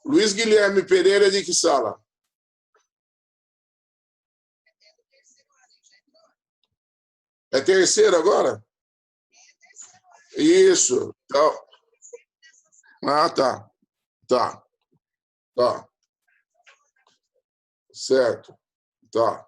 Luiz Guilherme Pereira, de que sala? É terceiro agora? Isso. Então... Ah, tá. Tá. Tá. Certo. Tá.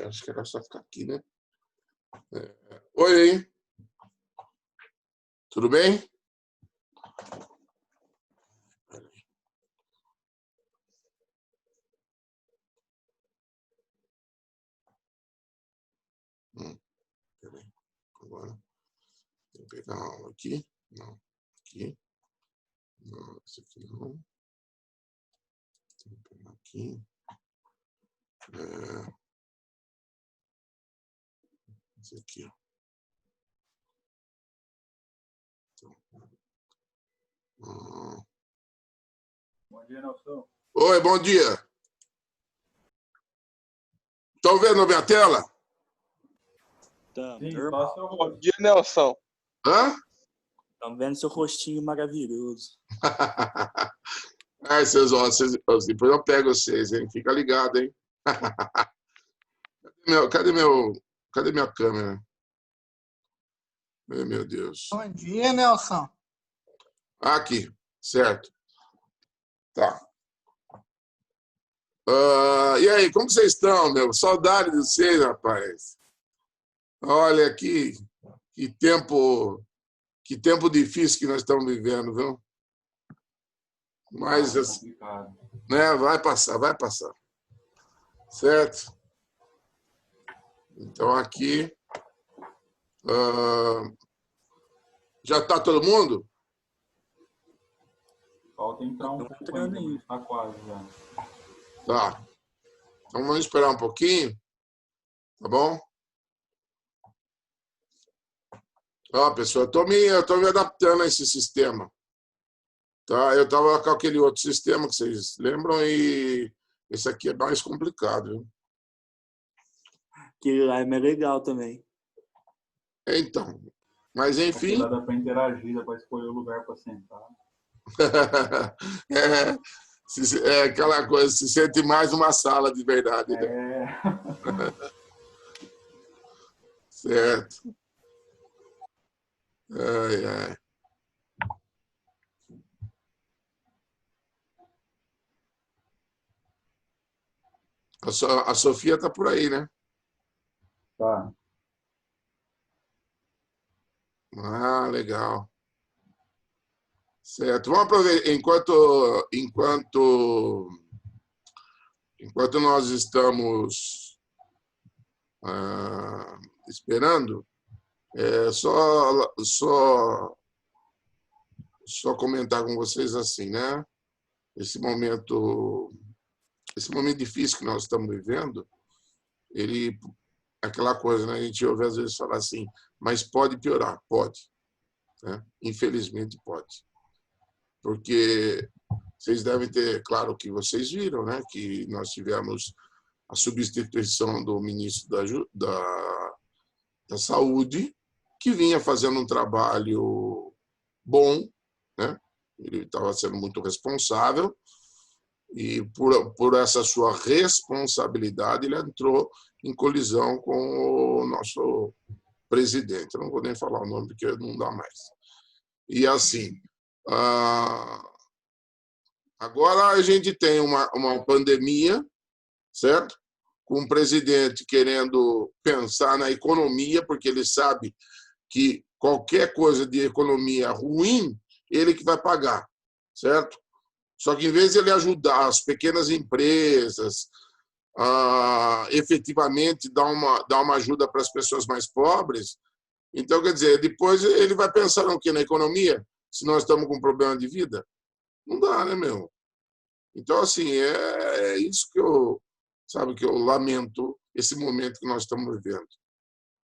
Acho que era só ficar aqui, né? Oi, tudo bem? Peraí. Agora, tem que pegar uma aqui. Não, aqui. Não, esse aqui não. Tem que pegar aqui. Esse aqui, ó. Bom dia, Nelson. Oi, bom dia. Estão vendo a minha tela? Tá, Sim, normal. passa o Bom rosto. dia, Nelson. Hã? Estamos vendo seu rostinho maravilhoso. Ai, depois eu pego vocês, hein? Fica ligado, hein? Cadê minha câmera? Meu Deus. Bom dia, Nelson. Aqui, certo. Tá. E aí, como vocês estão, meu? Saudade de vocês, rapaz. Olha aqui, que tempo difícil que nós estamos vivendo, viu? Mas, Complicado. né, vai passar, vai passar. Certo? Então, aqui... já está todo mundo? Falta entrar um Tá pouco ainda, aí. mas tá quase já. Tá. Então, vamos esperar um pouquinho. Tá bom? Ó, pessoal, eu tô me adaptando a esse sistema. Tá? Eu estava com aquele outro sistema que vocês lembram e esse aqui é mais complicado, viu? Aquele lá é mais legal também. Então, mas Aqui enfim... dá para interagir, dá para escolher o lugar para sentar. É aquela coisa, se sente mais uma sala de verdade, né? É. Certo. Ai, ai. A Sofia está por aí, né? Tá. Ah, legal. Certo. Vamos aproveitar, enquanto nós estamos esperando, só comentar com vocês assim, né? Esse momento difícil que nós estamos vivendo, aquela coisa, né? A gente ouve às vezes falar assim, mas pode piorar, pode, né? Infelizmente pode, porque vocês devem ter, claro que vocês viram, né? Que nós tivemos a substituição do ministro da Saúde, que vinha fazendo um trabalho bom, né? Ele estava sendo muito responsável e por essa sua responsabilidade ele entrou em colisão com o nosso presidente. Eu não vou nem falar o nome porque não dá mais. E assim, agora a gente tem uma pandemia, certo? Com o presidente querendo pensar na economia, porque ele sabe que qualquer coisa de economia ruim, ele que vai pagar, certo? Só que, em vez de ele ajudar as pequenas empresas a efetivamente dar uma ajuda para as pessoas mais pobres, então, quer dizer, depois ele vai pensar no quê? Na economia? Se nós estamos com problema de vida? Não dá, né, meu? Então, assim, é isso que eu lamento, esse momento que nós estamos vivendo.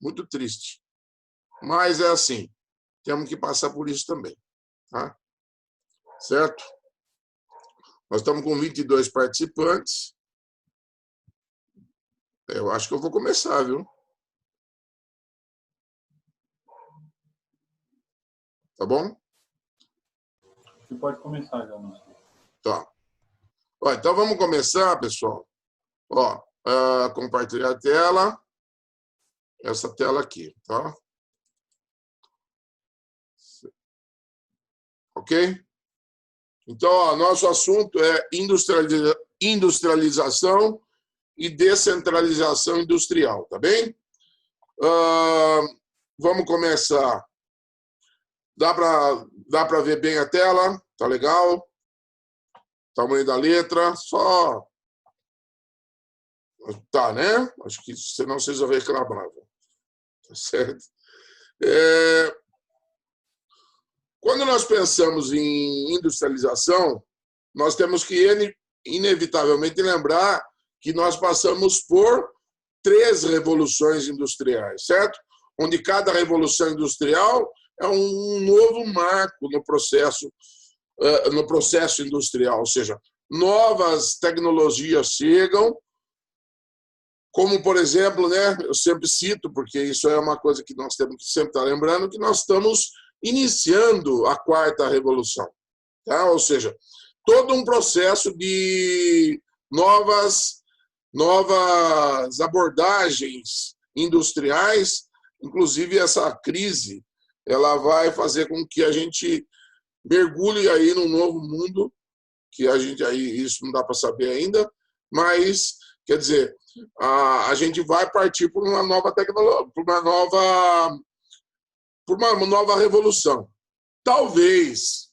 Muito triste. Mas é assim, temos que passar por isso também. Tá? Certo? Nós estamos com 22 participantes. Eu acho que eu vou começar, viu? Tá bom? Você pode começar já, não? Tá. Ó, então vamos começar, pessoal. Ó, compartilhar a tela. Essa tela aqui, tá? Ok? Então, ó, nosso assunto é industrialização e descentralização industrial, tá bem? Vamos começar. Dá para ver bem a tela? Tá legal? Tamanho da letra, só... Tá, né? Acho que senão vocês vão reclamar. Tá certo? Quando nós pensamos em industrialização, nós temos que, inevitavelmente, lembrar que nós passamos por 3 revoluções industriais, certo? Onde cada revolução industrial é um novo marco no processo industrial, ou seja, novas tecnologias chegam, como, por exemplo, né, eu sempre cito, porque isso é uma coisa que nós temos que sempre estar lembrando, que nós estamos iniciando a 4ª revolução. Tá? Ou seja, todo um processo de novas abordagens industriais, inclusive essa crise, ela vai fazer com que a gente mergulhe aí num novo mundo, que a gente aí, isso não dá para saber ainda, mas, quer dizer, a gente vai partir por uma nova tecnologia, por uma nova revolução. Talvez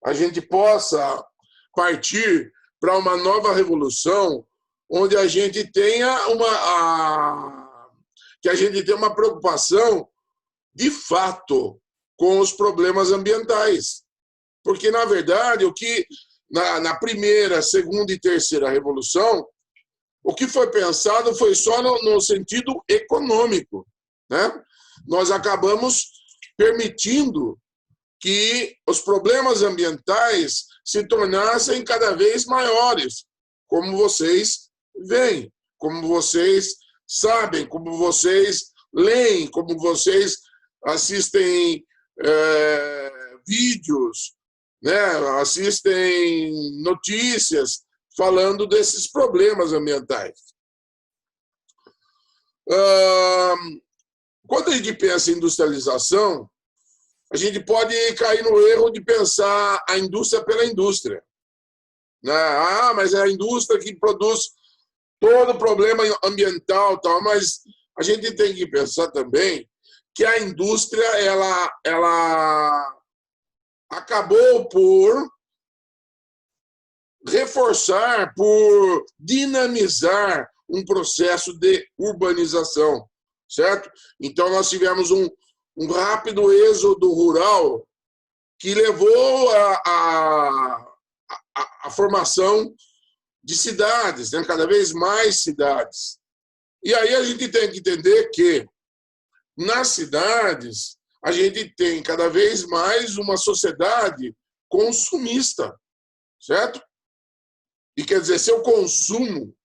a gente possa partir para uma nova revolução onde a gente tenha uma preocupação de fato com os problemas ambientais. Porque, na verdade, o que na primeira, segunda e terceira revolução, o que foi pensado foi só no sentido econômico, né? Nós acabamos permitindo que os problemas ambientais se tornassem cada vez maiores, como vocês veem, como vocês sabem, como vocês leem, como vocês assistem vídeos, né? Assistem notícias falando desses problemas ambientais. Quando a gente pensa em industrialização, a gente pode cair no erro de pensar a indústria pela indústria. Mas é a indústria que produz todo o problema ambiental, tal, mas a gente tem que pensar também que a indústria ela acabou por reforçar, por dinamizar um processo de urbanização, certo? Então, nós tivemos um rápido êxodo rural que levou à formação de cidades, né? Cada vez mais cidades. E aí a gente tem que entender que, nas cidades, a gente tem cada vez mais uma sociedade consumista, certo? E quer dizer, se eu consumo,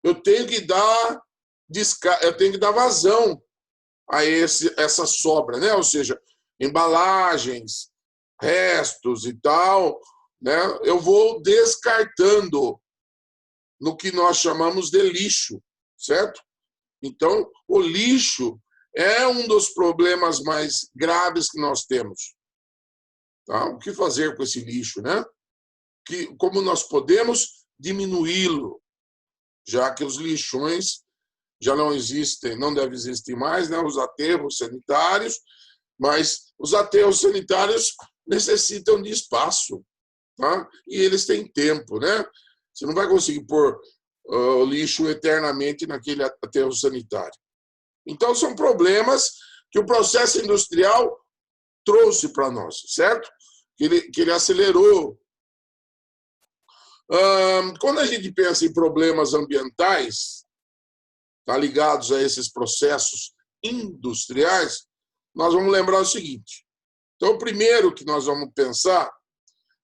eu tenho que dar vazão a essa sobra, né? Ou seja, embalagens, restos e tal, né? Eu vou descartando no que nós chamamos de lixo, certo? Então, o lixo é um dos problemas mais graves que nós temos. Tá? O que fazer com esse lixo, né? Como nós podemos diminuí-lo, já que os lixões já não existem, não devem existir mais, né? Os aterros sanitários, mas os aterros sanitários necessitam de espaço, tá? E eles têm tempo, né? Você não vai conseguir pôr o lixo eternamente naquele aterro sanitário. Então, são problemas que o processo industrial trouxe para nós, certo? Que ele acelerou. Quando a gente pensa em problemas ambientais, tá, ligados a esses processos industriais, nós vamos lembrar o seguinte: Então, o primeiro que nós vamos pensar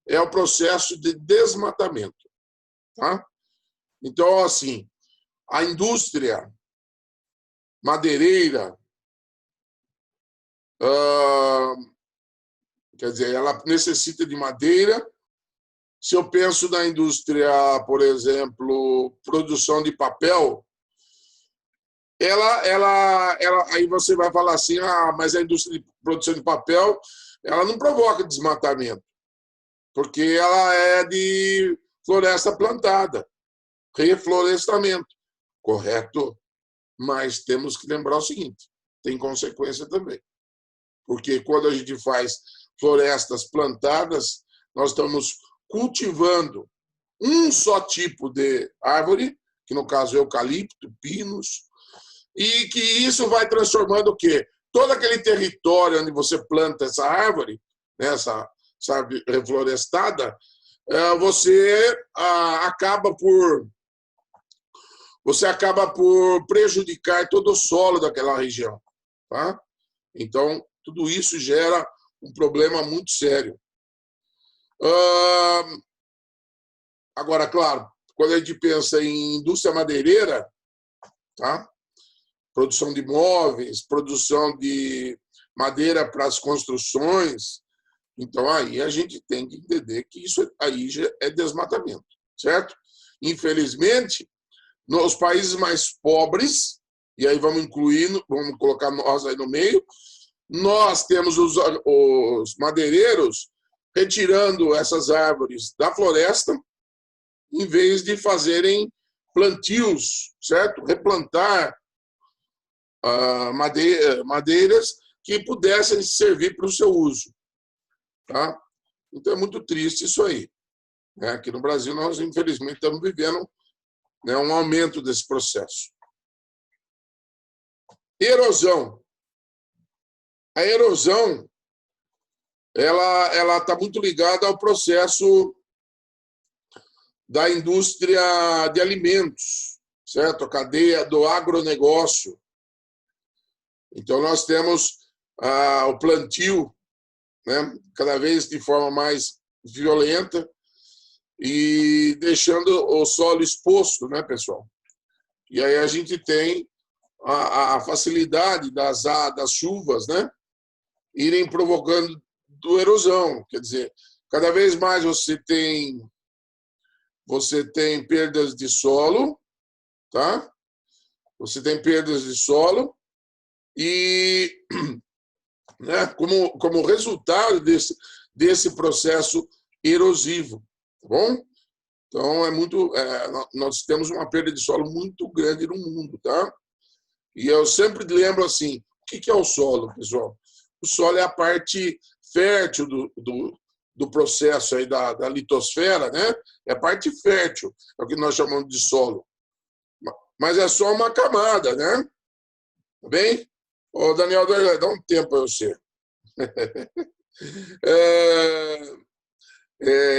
é o processo de desmatamento. Tá? Então, assim, a indústria madeireira, quer dizer, ela necessita de madeira. Se eu penso na indústria, por exemplo, produção de papel, aí você vai falar assim, mas a indústria de produção de papel, ela não provoca desmatamento, porque ela é de floresta plantada, reflorestamento, correto? Mas temos que lembrar o seguinte, tem consequência também, porque quando a gente faz florestas plantadas, nós estamos cultivando um só tipo de árvore, que no caso é eucalipto, pinos, e que isso vai transformando o quê? Todo aquele território onde você planta essa árvore, essa árvore reflorestada, você acaba por prejudicar todo o solo daquela região. Tá? Então, tudo isso gera um problema muito sério. Agora, claro, quando a gente pensa em indústria madeireira, tá? Produção de móveis, produção de madeira para as construções, então aí a gente tem que entender que isso aí já é desmatamento, certo? Infelizmente, nos países mais pobres, e aí vamos colocar nós aí no meio, nós temos os madeireiros retirando essas árvores da floresta, em vez de fazerem plantios, certo? Replantar madeiras que pudessem servir para o seu uso. Tá? Então é muito triste isso aí. Aqui no Brasil, nós, infelizmente, estamos vivendo um aumento desse processo. Erosão. A erosão ela está muito ligada ao processo da indústria de alimentos, certo? A cadeia do agronegócio. Então, nós temos o plantio, né, cada vez de forma mais violenta e deixando o solo exposto, né, pessoal? E aí a gente tem a facilidade das chuvas, né, irem provocando erosão. Quer dizer, cada vez mais você tem perdas de solo, tá? Você tem perdas de solo e, né, como resultado desse processo erosivo, tá bom? Então, nós temos uma perda de solo muito grande no mundo, tá? E eu sempre lembro assim, o que é o solo, pessoal? O solo é a parte fértil do processo aí da litosfera, né? É a parte fértil, é o que nós chamamos de solo. Mas é só uma camada, né? Tá bem? Ô, Daniel, dá um tempo para você.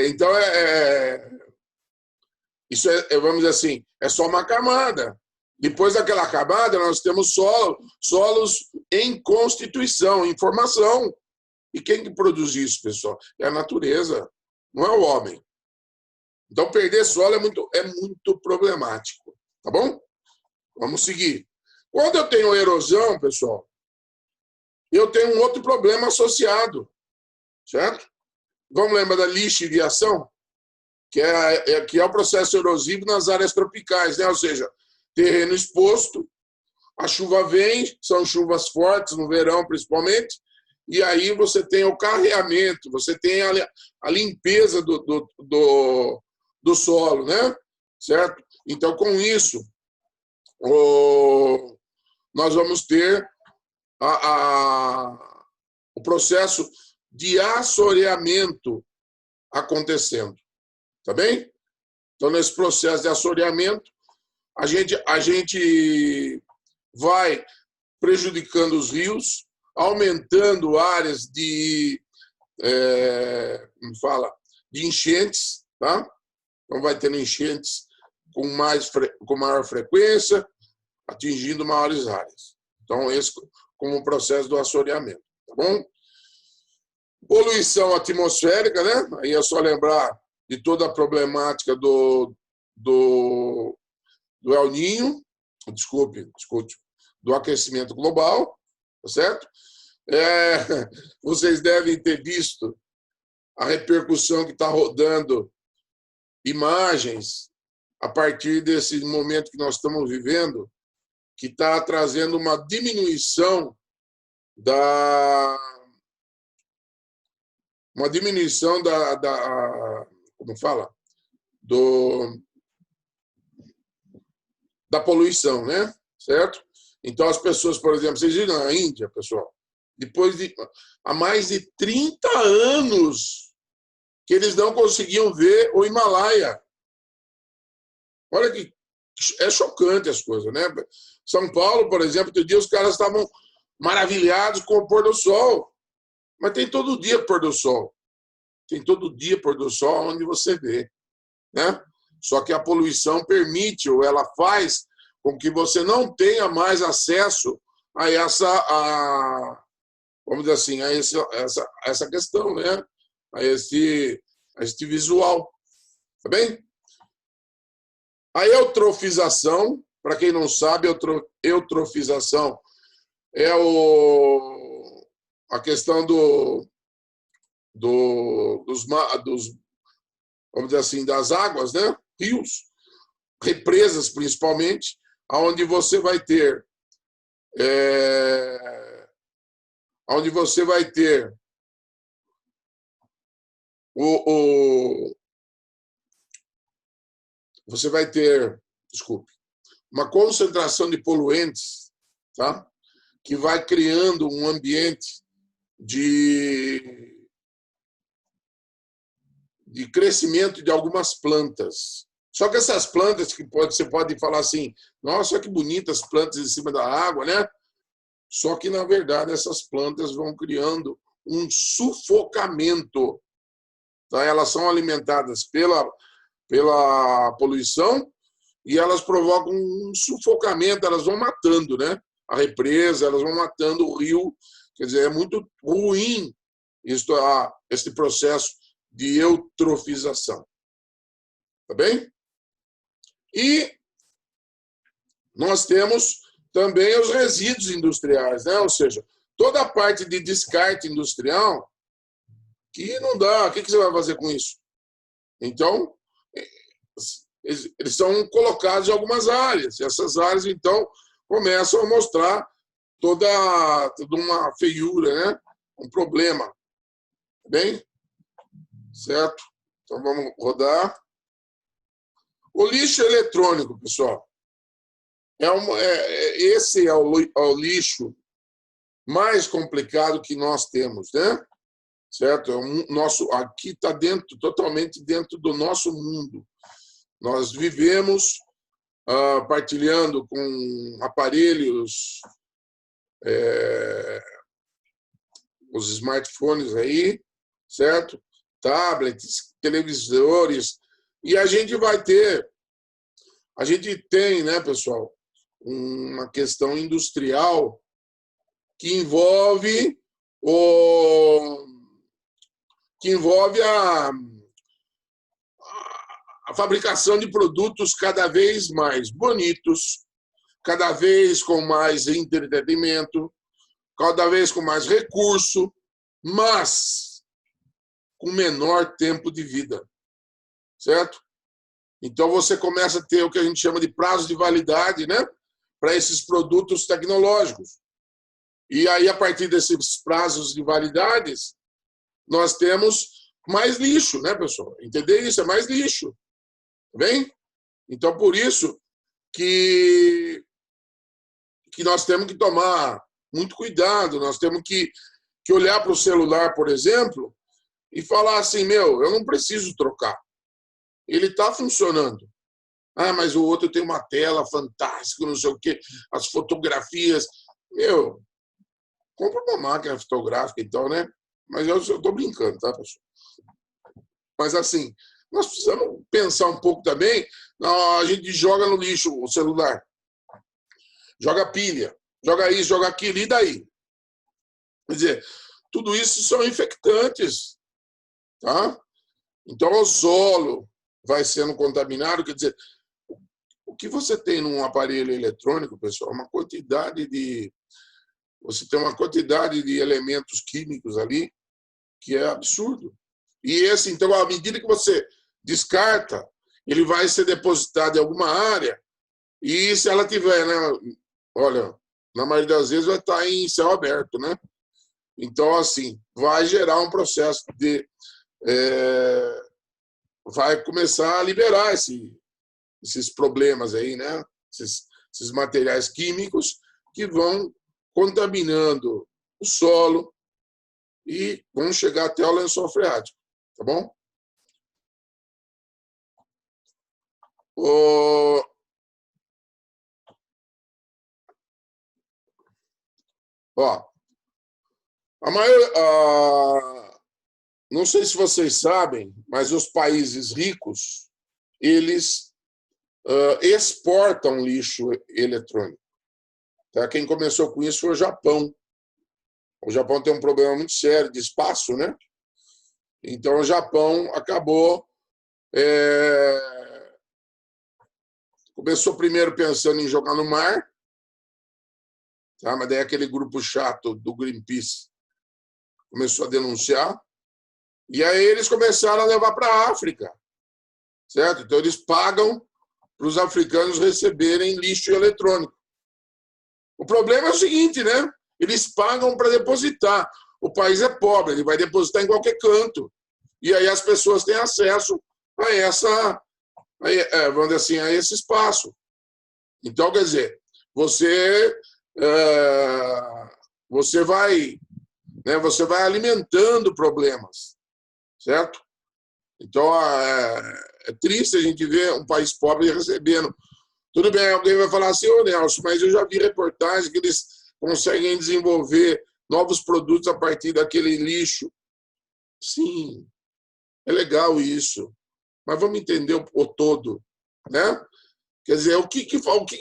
Então, isso vamos dizer assim, é só uma camada. Depois daquela camada, nós temos solos em constituição, em formação. E quem que produz isso, pessoal? É a natureza, não é o homem. Então, perder solo é muito problemático. Tá bom? Vamos seguir. Quando eu tenho erosão, pessoal, eu tenho um outro problema associado, certo? Vamos lembrar da lixiviação, que é o processo erosivo nas áreas tropicais, né? Ou seja, terreno exposto, a chuva vem, são chuvas fortes no verão principalmente, e aí você tem o carreamento, você tem a limpeza do solo, né? Certo? Então, com isso, nós vamos ter o processo de assoreamento acontecendo. Tá bem? Então, nesse processo de assoreamento, a gente vai prejudicando os rios, aumentando áreas de enchentes, tá? Então, vai tendo enchentes com maior frequência, atingindo maiores áreas. Então, esse como o processo do assoreamento, tá bom? Poluição atmosférica, né? Aí é só lembrar de toda a problemática do El Niño, desculpe, do aquecimento global, tá certo? Vocês devem ter visto a repercussão que está rodando imagens a partir desse momento que nós estamos vivendo, que está trazendo uma diminuição como fala? Da poluição, né? Certo? Então, as pessoas, por exemplo, vocês viram na Índia, pessoal, há mais de 30 anos que eles não conseguiam ver o Himalaia. Olha que é chocante as coisas, né? São Paulo, por exemplo, outro dia os caras estavam maravilhados com o pôr do sol. Mas tem todo dia pôr do sol. Tem todo dia pôr do sol onde você vê, né? Só que a poluição permite, ou ela faz com que você não tenha mais acesso a vamos dizer assim, a essa questão, né? A este visual. Tá bem? A eutrofização, para quem não sabe, eutrofização é a questão dos, vamos dizer assim, das águas, né? Rios, represas principalmente, onde você vai ter você vai ter, desculpe, uma concentração de poluentes, tá? Que vai criando um ambiente de crescimento de algumas plantas. Só que essas plantas que você pode falar assim, nossa, que bonitas plantas em cima da água, né? Só que, na verdade, essas plantas vão criando um sufocamento. Tá? Elas são alimentadas pela poluição e elas provocam um sufocamento, elas vão matando, né? A represa, elas vão matando o rio. Quer dizer, é muito ruim esse processo de eutrofização. Tá bem? E nós temos também os resíduos industriais, né? Ou seja, toda a parte de descarte industrial que não dá. O que você vai fazer com isso? Então, eles são colocados em algumas áreas. E essas áreas, então, começam a mostrar toda uma feiura, né? Um problema. Tá bem? Certo? Então, vamos rodar. O lixo eletrônico, pessoal, esse é o lixo mais complicado que nós temos, né? Certo? Aqui está totalmente dentro do nosso mundo. Nós vivemos partilhando com aparelhos, os smartphones aí, certo? Tablets, televisores, e a gente tem, né, pessoal, uma questão industrial que envolve a fabricação de produtos cada vez mais bonitos, cada vez com mais entretenimento, cada vez com mais recurso, mas com menor tempo de vida, certo? Então você começa a ter o que a gente chama de prazo de validade, né, para esses produtos tecnológicos. E aí, a partir desses prazos de validades, nós temos mais lixo, né, pessoal? Entender isso? É mais lixo. Tá bem? Então, por isso que nós temos que tomar muito cuidado, nós temos que olhar para o celular, por exemplo, e falar assim, eu não preciso trocar. Ele está funcionando. Ah, mas o outro tem uma tela fantástica, não sei o quê, as fotografias. Compra uma máquina fotográfica, então, né? Mas eu estou brincando, tá, pessoal? Mas, assim, nós precisamos pensar um pouco também. A gente joga no lixo o celular. Joga pilha. Joga isso, joga aquilo. E daí? Quer dizer, tudo isso são infectantes, tá? Então, o solo vai sendo contaminado, quer dizer, o que você tem num aparelho eletrônico, pessoal, você tem uma quantidade de elementos químicos ali que é absurdo. E então, à medida que você descarta, ele vai ser depositado em alguma área e se ela tiver, né, olha, na maioria das vezes vai estar em céu aberto, né? Então, assim, vai gerar um processo de... vai começar a liberar esses problemas aí, né? Esses materiais químicos que vão contaminando o solo e vão chegar até o lençol freático, tá bom? Ó, não sei se vocês sabem, mas os países ricos, eles exportam lixo eletrônico. Tá? Quem começou com isso foi o Japão. O Japão tem um problema muito sério de espaço, né? Então, o Japão acabou... começou primeiro pensando em jogar no mar, tá? Mas daí aquele grupo chato do Greenpeace começou a denunciar. E aí eles começaram a levar para a África, certo? Então, eles pagam para os africanos receberem lixo eletrônico. O problema é o seguinte, né? Eles pagam para depositar. O país é pobre, ele vai depositar em qualquer canto. E aí as pessoas têm acesso vamos dizer assim, a esse espaço. Então, quer dizer, você vai alimentando problemas, certo? Então, é triste a gente ver um país pobre recebendo. Tudo bem, alguém vai falar assim, ô Nelson, mas eu já vi reportagens que eles conseguem desenvolver novos produtos a partir daquele lixo. Sim, é legal isso, mas vamos entender o todo, né? Quer dizer, o que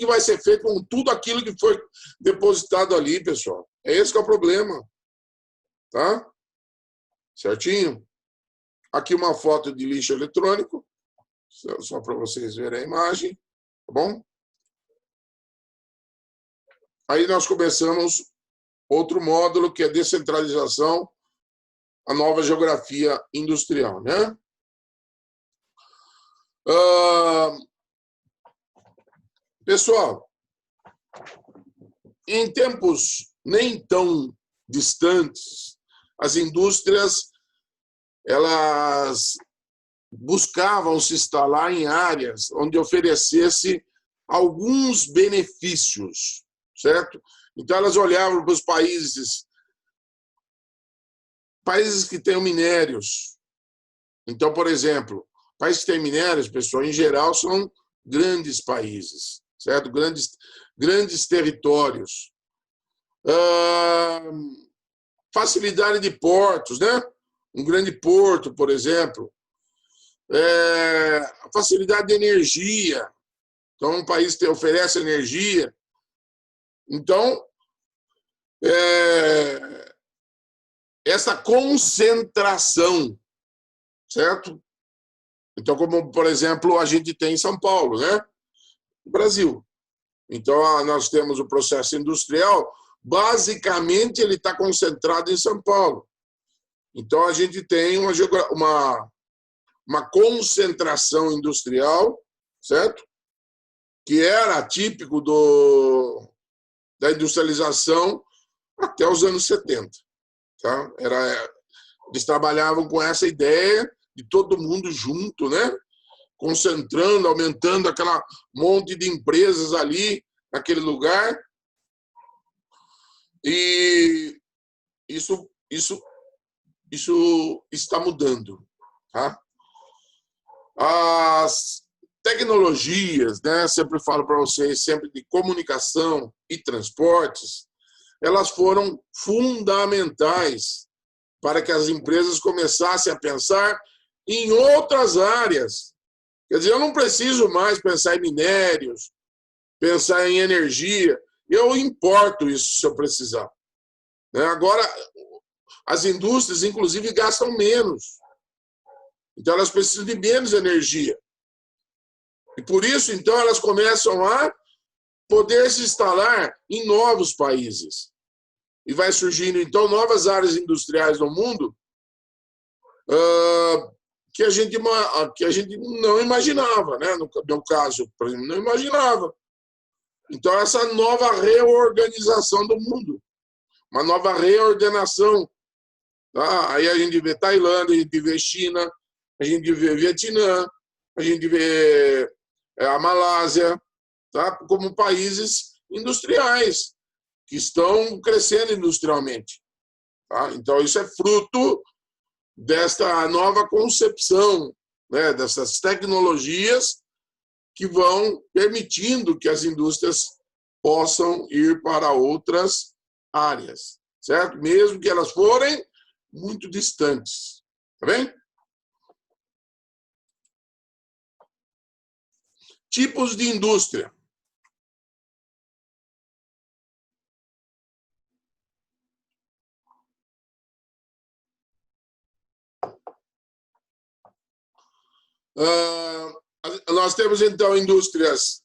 vai ser feito com tudo aquilo que foi depositado ali, pessoal? É esse que é o problema, tá? Certinho? Aqui uma foto de lixo eletrônico, só para vocês verem a imagem, tá bom? Aí nós começamos outro módulo, que é descentralização, a nova geografia industrial, né? Pessoal, em tempos nem tão distantes, as indústrias elas buscavam se instalar em áreas onde oferecesse alguns benefícios, certo? Então elas olhavam para os países que têm minérios. Então, por exemplo, países que têm minérios, pessoal, em geral, são grandes países, certo? Grandes territórios. Facilidade de portos, né? Um grande porto, por exemplo. Facilidade de energia. Então, um país que oferece energia. Então, essa concentração, certo? Então, como, por exemplo, a gente tem em São Paulo, né? No Brasil. Então, nós temos o processo industrial, basicamente, ele está concentrado em São Paulo. Então, a gente tem uma concentração industrial, certo? Que era típico da industrialização até os anos 70. Tá? Eles trabalhavam com essa ideia de todo mundo junto, né? Concentrando, aumentando aquela monte de empresas ali, naquele lugar. E isso está mudando. Tá? As tecnologias, né? Sempre falo para vocês, sempre de comunicação e transportes, elas foram fundamentais para que as empresas começassem a pensar em outras áreas. Quer dizer, eu não preciso mais pensar em minérios, pensar em energia. Eu importo isso se eu precisar. Agora, As indústrias, inclusive, gastam menos. Então, elas precisam de menos energia. E por isso, então, elas começam a poder se instalar em novos países. E vai surgindo, então, novas áreas industriais no mundo que a gente não imaginava, né? No meu caso, por exemplo, não imaginava. Então, essa nova reorganização do mundo, uma nova reordenação. Tá? Aí a gente vê Tailândia, a gente vê China, a gente vê Vietnã, a gente vê a Malásia, tá? Como países industriais que estão crescendo industrialmente. Tá? Então, isso é fruto desta nova concepção, né? Dessas tecnologias que vão permitindo que as indústrias possam ir para outras áreas, certo? Mesmo que elas forem muito distantes. Tá bem? Tipos de indústria. Nós temos, então, indústrias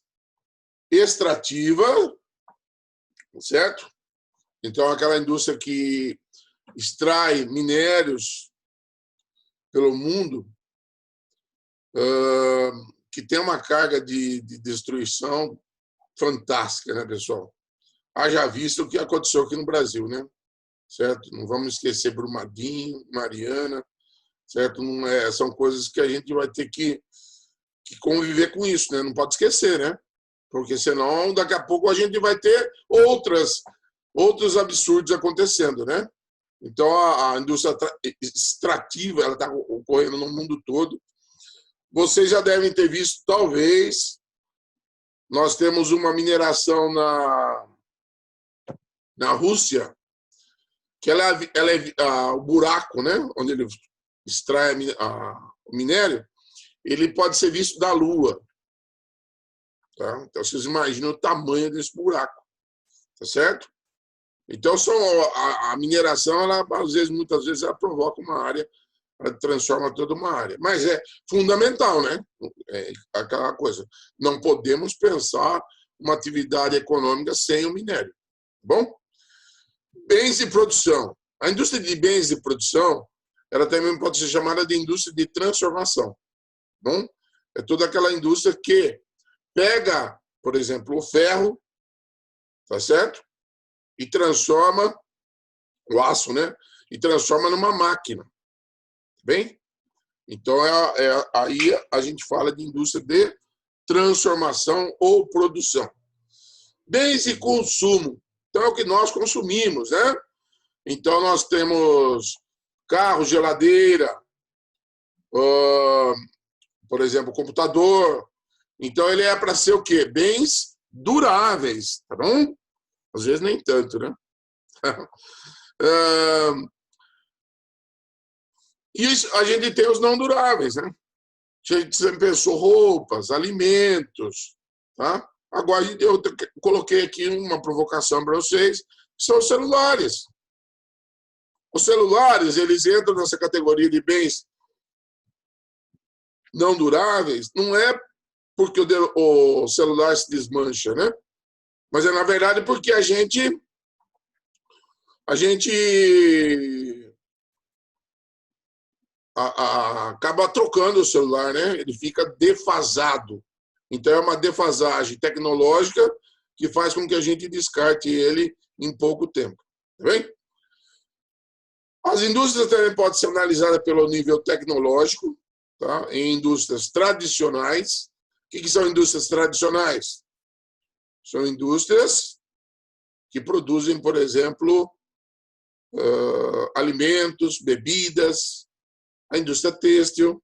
extrativas, certo? Então, aquela indústria que extrai minérios pelo mundo, que tem uma carga de destruição fantástica, né, pessoal? Haja visto o que aconteceu aqui no Brasil, né? Certo? Não vamos esquecer Brumadinho, Mariana, certo? Não são coisas que a gente vai ter que conviver com isso, né? Não pode esquecer, né? Porque senão daqui a pouco a gente vai ter outros absurdos acontecendo, né? Então a indústria extrativa, ela está ocorrendo no mundo todo. Vocês já devem ter visto, talvez, nós temos uma mineração na Rússia, que ela é o buraco, né? Onde ele extrai o minério, ele pode ser visto da Lua. Tá? Então, vocês imaginam o tamanho desse buraco. Tá certo? Então, a mineração, muitas vezes, ela provoca uma área, ela transforma toda uma área. Mas é fundamental, né? É aquela coisa. Não podemos pensar uma atividade econômica sem o minério. Bom? Bens de produção. A indústria de bens de produção, ela também pode ser chamada de indústria de transformação. Bom? É toda aquela indústria que pega, por exemplo, o ferro, tá certo? E transforma o aço, né? E transforma numa máquina. Bem? Então, aí a gente fala de indústria de transformação ou produção. Bens de consumo. Então, é o que nós consumimos, né? Então, nós temos carro, geladeira, por exemplo, computador. Então, ele é para ser o quê? Bens duráveis, tá bom? Às vezes nem tanto, né? E a gente tem os não duráveis, né? A gente sempre pensou roupas, alimentos, tá? Agora, eu coloquei aqui uma provocação para vocês, que são os celulares. Os celulares, eles entram nessa categoria de bens não duráveis, não é porque o celular se desmancha, né? Mas é, na verdade, porque a gente acaba trocando o celular, né? Ele fica defasado. Então, é uma defasagem tecnológica que faz com que a gente descarte ele em pouco tempo. Tá bem? As indústrias também podem ser analisadas pelo nível tecnológico, tá? Em indústrias tradicionais. O que são indústrias tradicionais? São indústrias que produzem, por exemplo, alimentos, bebidas, a indústria têxtil,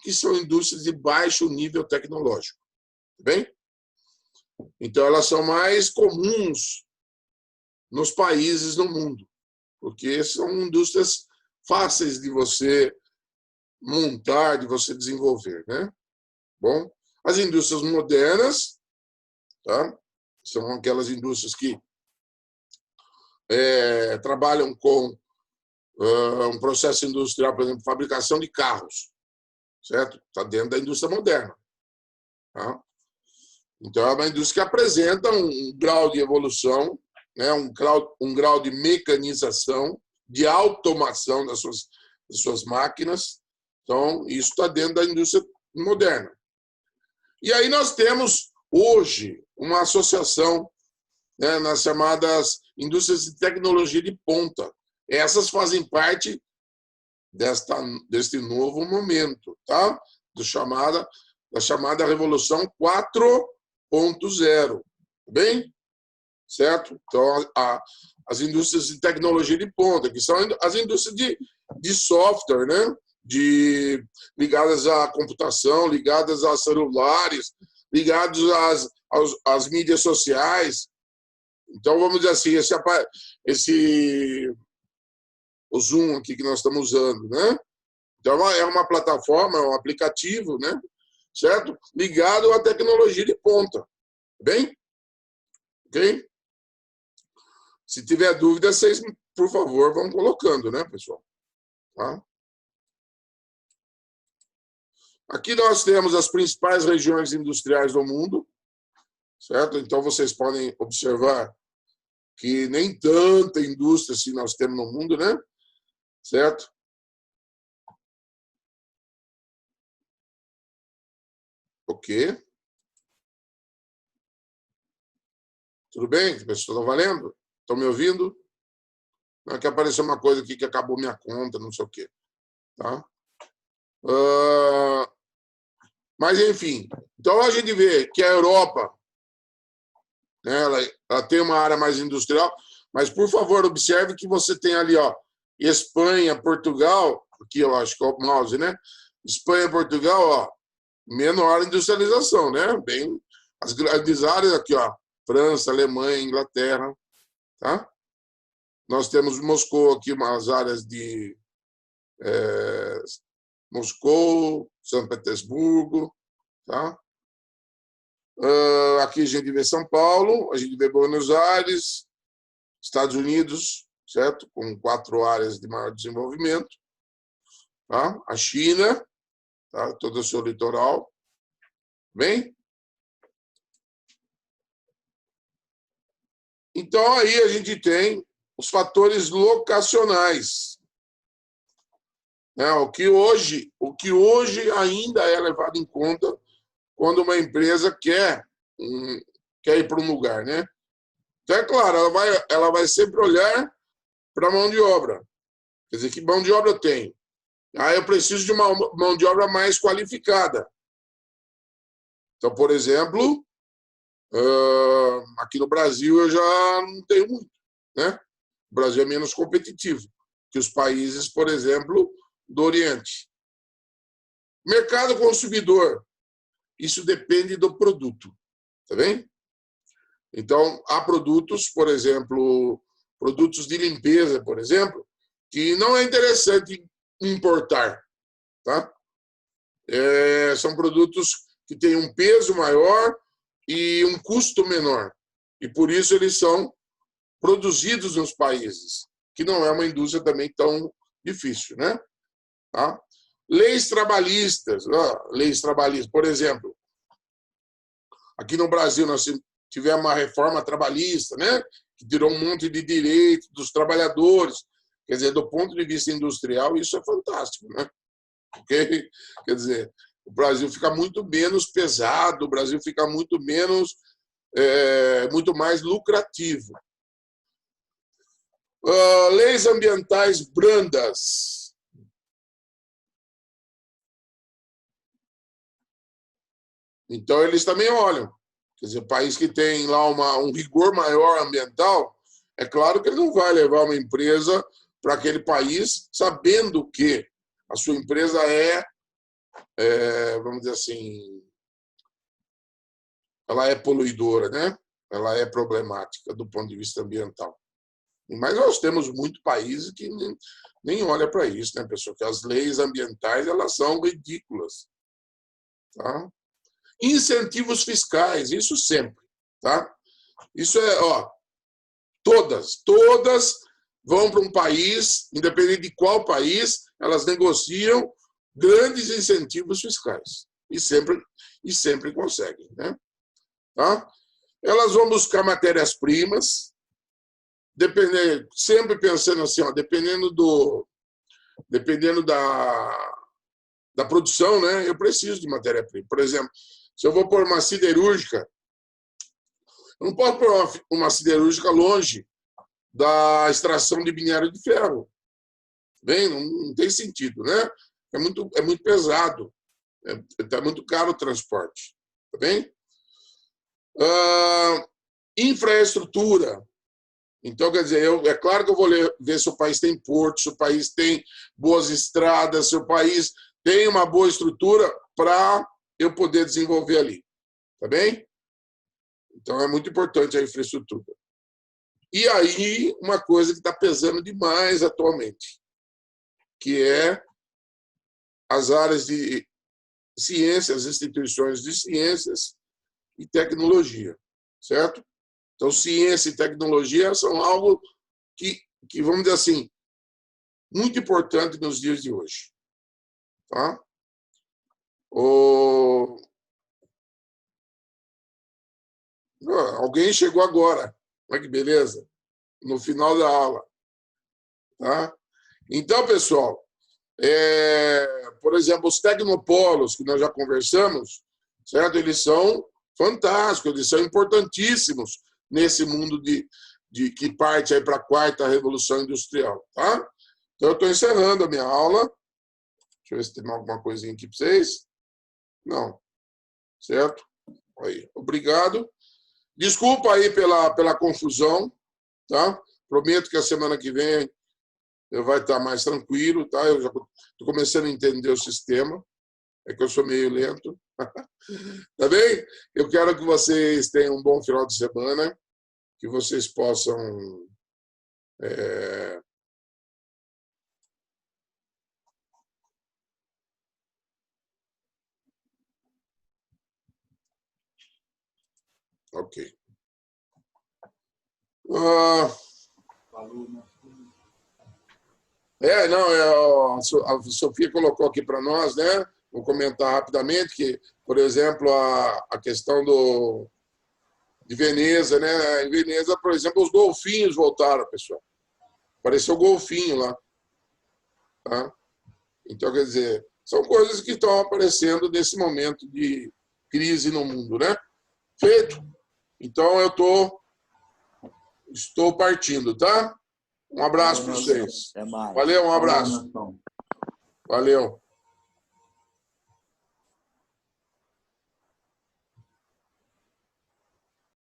que são indústrias de baixo nível tecnológico. Bem? Então, elas são mais comuns nos países no mundo, porque são indústrias fáceis de você montar, de você desenvolver, né? Bom, as indústrias modernas, tá? São aquelas indústrias que trabalham com um processo industrial, por exemplo, fabricação de carros, certo? Está dentro da indústria moderna. Tá? Então, é uma indústria que apresenta um grau de evolução, né? um grau de mecanização, de automação das suas máquinas. Então, isso está dentro da indústria moderna. E aí nós temos, hoje, uma associação, né, nas chamadas indústrias de tecnologia de ponta. Essas fazem parte deste novo momento, tá? Da chamada Revolução 4.0. Bem? Certo? Então, as indústrias de tecnologia de ponta, que são as indústrias de software, né? Ligadas à computação, ligadas a celulares, ligadas às mídias sociais. Então, vamos dizer assim, o Zoom aqui que nós estamos usando, né? Então, é uma plataforma, é um aplicativo, né? Certo? Ligado à tecnologia de ponta. Bem? Ok? Se tiver dúvida, vocês, por favor, vão colocando, né, pessoal? Tá? Aqui nós temos as principais regiões industriais do mundo, certo? Então, vocês podem observar que nem tanta indústria assim nós temos no mundo, né? Certo? Ok. Tudo bem? Pessoal, está valendo? Estão me ouvindo? Não é que apareceu uma coisa aqui que acabou minha conta, não sei o quê. Tá? Mas, enfim. Então, a gente vê que a Europa, né, ela tem uma área mais industrial, mas, por favor, observe que você tem ali, ó, Espanha, Portugal, aqui eu acho que é o mouse, né? Espanha, Portugal, ó, menor industrialização, né? Bem, as grandes áreas aqui, ó, França, Alemanha, Inglaterra, tá? Nós temos Moscou aqui, umas áreas de Moscou, São Petersburgo, tá? Aqui a gente vê São Paulo, a gente vê Buenos Aires, Estados Unidos, certo? Com 4 áreas de maior desenvolvimento, tá? A China, tá? Todo o seu litoral, bem? Então aí a gente tem os fatores locacionais, né? O que hoje ainda é levado em conta quando uma empresa quer ir para um lugar, né? Então, é claro, ela vai sempre olhar para a mão de obra. Quer dizer, que mão de obra eu tenho? Eu preciso de uma mão de obra mais qualificada. Então, por exemplo, aqui no Brasil eu já não tenho muito, né? O Brasil é menos competitivo que os países, por exemplo, do Oriente. Mercado consumidor. Isso depende do produto, tá bem? Então, há produtos, por exemplo, produtos de limpeza, por exemplo, que não é interessante importar, tá? São produtos que têm um peso maior e um custo menor. E, por isso, eles são produzidos nos países, que não é uma indústria também tão difícil, né? Tá? Leis trabalhistas, por exemplo, aqui no Brasil nós tivemos uma reforma trabalhista, né? Que tirou um monte de direitos dos trabalhadores. Quer dizer, do ponto de vista industrial, isso é fantástico, né? Okay? Quer dizer, o Brasil fica muito menos pesado, o Brasil fica muito mais lucrativo. Leis ambientais brandas. Então, eles também olham. Quer dizer, país que tem lá um rigor maior ambiental, é claro que ele não vai levar uma empresa para aquele país sabendo que a sua empresa vamos dizer assim, ela é poluidora, né? Ela é problemática do ponto de vista ambiental. Mas nós temos muitos países que nem olham para isso, né, pessoal? Que as leis ambientais, elas são ridículas. Tá? Incentivos fiscais, isso sempre. Tá? Isso todas vão para um país, independente de qual país, elas negociam grandes incentivos fiscais. E sempre conseguem, né? Tá? Elas vão buscar matérias-primas, sempre pensando assim, ó, dependendo da produção, né? Eu preciso de matéria-prima. Por exemplo, se eu vou pôr uma siderúrgica, eu não posso pôr uma siderúrgica longe da extração de minério de ferro. Bem, não tem sentido, né? É muito pesado. Está muito caro o transporte. Tá bem? Infraestrutura. Então, quer dizer, é claro que eu vou ver se o país tem porto, se o país tem boas estradas, se o país tem uma boa estrutura para eu poder desenvolver ali. Tá bem? Então, é muito importante a infraestrutura. E aí, uma coisa que está pesando demais atualmente, que é as áreas de ciências, as instituições de ciências e tecnologia, certo? Então, ciência e tecnologia são algo que vamos dizer assim, muito importante nos dias de hoje. Tá? Alguém chegou agora. Olha que beleza. No final da aula. Tá? Então, pessoal, por exemplo, os tecnopolos que nós já conversamos, certo? Eles são fantásticos, eles são importantíssimos nesse mundo que parte aí para a quarta revolução industrial, tá? Então, eu estou encerrando a minha aula. Deixa eu ver se tem alguma coisinha aqui para vocês. Não. Certo? Aí. Obrigado. Desculpa aí pela confusão, tá? Prometo que a semana que vem eu vai estar mais tranquilo, tá? Eu já estou começando a entender o sistema. É que eu sou meio lento. Tá bem? Eu quero que vocês tenham um bom final de semana, que vocês possam ok. Não, a Sofia colocou aqui para nós, né? Vou comentar rapidamente que, por exemplo, a questão de Veneza, né? Em Veneza, por exemplo, os golfinhos voltaram, pessoal. Apareceu golfinho lá. Tá? Então, quer dizer, são coisas que estão aparecendo nesse momento de crise no mundo, né? Feito. Então, eu estou partindo, tá? Um abraço para vocês. Até mais. Valeu, um abraço. Valeu.